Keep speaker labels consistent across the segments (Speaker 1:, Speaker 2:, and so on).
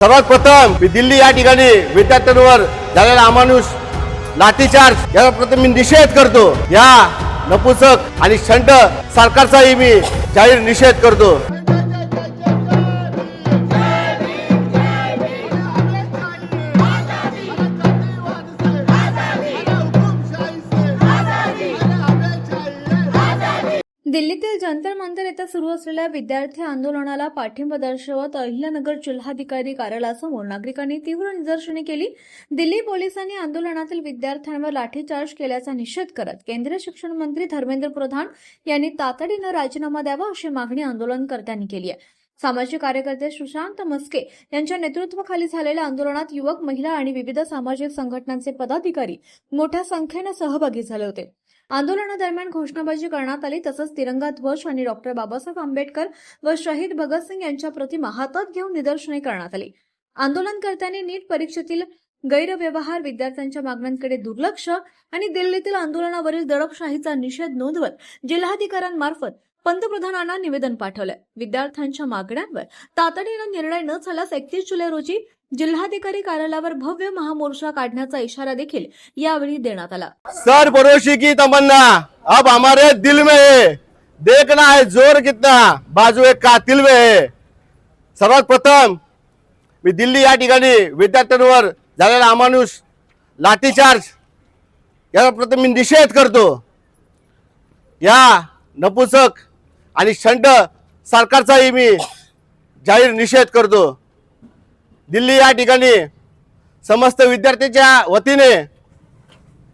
Speaker 1: सर्वात प्रथम मी दिल्ली या ठिकाणी विद्यार्थ्यांवर झालेला अमानुष लाठीचार्ज याचा प्रथम मी निषेध करतो। या नपुसक आणि शंड सरकारचाही मी जाहीर निषेध करतो।
Speaker 2: दिल्लीतील जंतर मंतर येथे सुरू असलेल्या विद्यार्थी आंदोलनाला पाठिंबा दर्शवत अहिल्यानगर जिल्हाधिकारी कार्यालयासमोर नागरिकांनी तीव्र निदर्शने केली। दिल्ली पोलिसांनी आंदोलनातील विद्यार्थ्यांवर लाठीचार्ज केल्याचा निषेध करत केंद्रीय शिक्षण मंत्री धर्मेंद्र प्रधान यांनी तातडीने राजीनामा द्यावा अशी मागणी आंदोलनकर्त्यांनी केली आहे। सामाजिक कार्यकर्ते सुशांत मस्के यांच्या नेतृत्वाखाली झालेल्या आंदोलनात युवक, महिला आणि विविध सामाजिक संघटनांचे पदाधिकारी मोठ्या संख्येने सहभागी झाले होते। आंदोलनादरम्यान घोषणाबाजी करण्यात आली, तसंच तिरंगा ध्वज आणि डॉक्टर बाबासाहेब आंबेडकर व शहीद भगतसिंग यांच्या प्रतिमा हातात घेऊन निदर्शने करण्यात आली। आंदोलनकर्त्यांनी नीट परीक्षेतील गैरव्यवहार, विद्यार्थ्यांच्या मागण्यांकडे दुर्लक्ष आणि दिल्लीतील आंदोलनावरील दडपशाहीचा निषेध नोंदवत जिल्हाधिकाऱ्यांमार्फत पंतप्रधानांना निवेदन पाठवले। विद्यार्थ्यांच्या मागण्यांवर तातडीने निर्णय न झाल्यास 31 जुलै रोजी जिल्हाधिकारी कार्यालयावर भव्य महामोर्चा काढण्याचा इशारा देखील यावेळी देण्यात आला।
Speaker 1: सर भरोसे की तमन्ना अब हमारे दिल में है, देखना है जोर कितना बाजू एक कातिल में है। सर्वात प्रथम मी दिल्ली या ठिकाणी विद्यार्थ्यांवर झालेला अमानुष लाठीचार्ज याचा प्रथम मी निषेध करतो। या नपुसक आणि शंड सरकारचाही मी जाहीर निषेध करतो। दिल्ली या ठिकाणी समस्त विद्यार्थ्यांच्या वतीने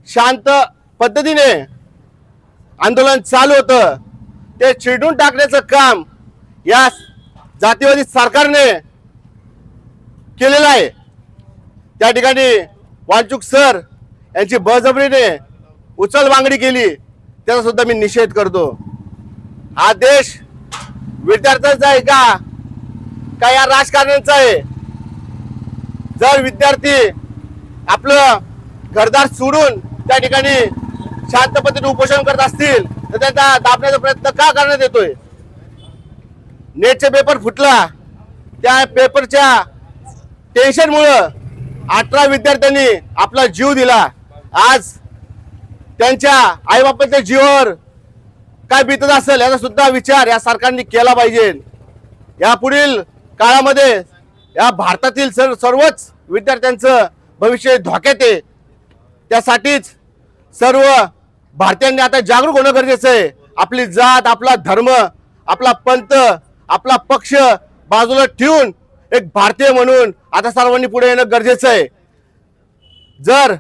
Speaker 1: शांत पद्धतीने आंदोलन चालू होतं, ते चिरडून टाकण्याचं काम या जातीवादी सरकारने केलेलं आहे। त्या ठिकाणी वांचूक सर यांची बळजबरीने उचलबांगडी केली, त्याचा सुद्धा मी निषेध करतो। हा देश विद्यार्थ्यांचा आहे का या राजकारण्यांचा आहे? जर विद्यार्थी आपलं घरदार सोडून त्या ठिकाणी शांत पद्धतीने उपोषण करत असतील तर त्यांचा दाबण्याचा प्रयत्न का करण्यात येतोय? नेटचा पेपर फुटला, त्या पेपरच्या टेन्शनमुळं 18 विद्यार्थ्यांनी आपला जीव दिला। आज त्यांच्या आईबापांच्या जीवावर काय बीतत असेल याचा सुद्धा विचार या सरकारने केला पाहिजे। यापुढील काळामध्ये या भारतातील सर्वच विद्यार्थ्यांचं भविष्य धोक्यात आहे। त्यासाठीच सर्व भारतीयांनी आता जागरूक होणं गरजेचं आहे। आपली जात, आपला धर्म, आपला पंथ, आपला पक्ष बाजूला ठेवून एक भारतीय म्हणून आता सर्वांनी पुढे येणं गरजेचं आहे। जर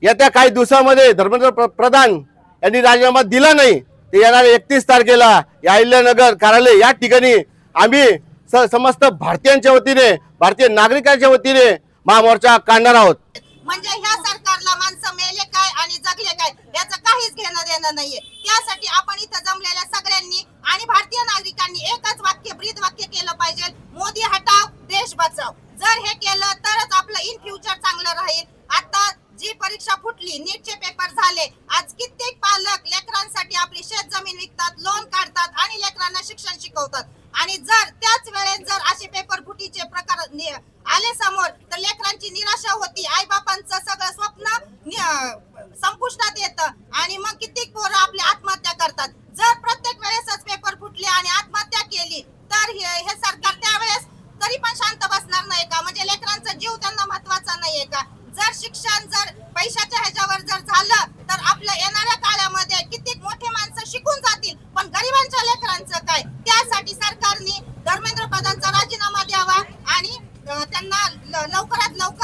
Speaker 1: येत्या काही दिवसामध्ये धर्मेंद्र प्रधान यांनी राजीनामा दिला नाही तर येणाऱ्या 31 तारखेला या अहिल्यानगर कार्यालय या ठिकाणी आम्ही समस्त भारतीयांच्या वतीने, भारतीय नागरिकांच्या वतीने महामोर्चा काढणार आहोत।
Speaker 3: म्हणजे ह्या सरकारला माणसं मेले काय आणि जगले काय याचं काहीच घेणं देणं नाहीये। त्यासाठी आपण इथं जमलेल्या सगळ्यांनी आणि भारतीय नागरिकांनी एकच वाक्य, ब्रीद वाक्य केलं पाहिजे, मोदी हटाव देश बचाव। जर हे केलं तरच आपलं इन फ्युचर चांगलं राहील। आता जी परीक्षा फुटली, नीटचे पेपर झाले, आज कित्येक पालक लेकरांसाठी आपली शेत जमीन विकतात, लोन काढतात आणि लेकरांना शिक्षण शिकवतात। आणि जर त्याच वेळेस जर असे पेपर फुटीचे प्रकार आले समोर तर लेकरांची निराशा होती, आई बापांचं सगळं स्वप्न संपुष्टात येतं आणि मग कित्येक पोरं आपली आत्महत्या करतात। जर प्रत्येक वेळेसच पेपर फुटले आणि आत्महत्या केली तर हे सरकार त्यावेळेस तरी पण शांत बसणार नाही का? म्हणजे लेकरांचा जीव त्यांना महत्वाचा नाहीये का? जर शिक्षण जर पैशाच्या ह्याच्यावर जर झालं तर आपल्या येणाऱ्या काळामध्ये कित्येक मोठे माणसं शिकून जातील, पण गरिबांच्या लेकरांचं काय? त्यासाठी सरकारने धर्मेंद्र प्रधानचा राजीनामा द्यावा आणि त्यांना लवकरात लवकर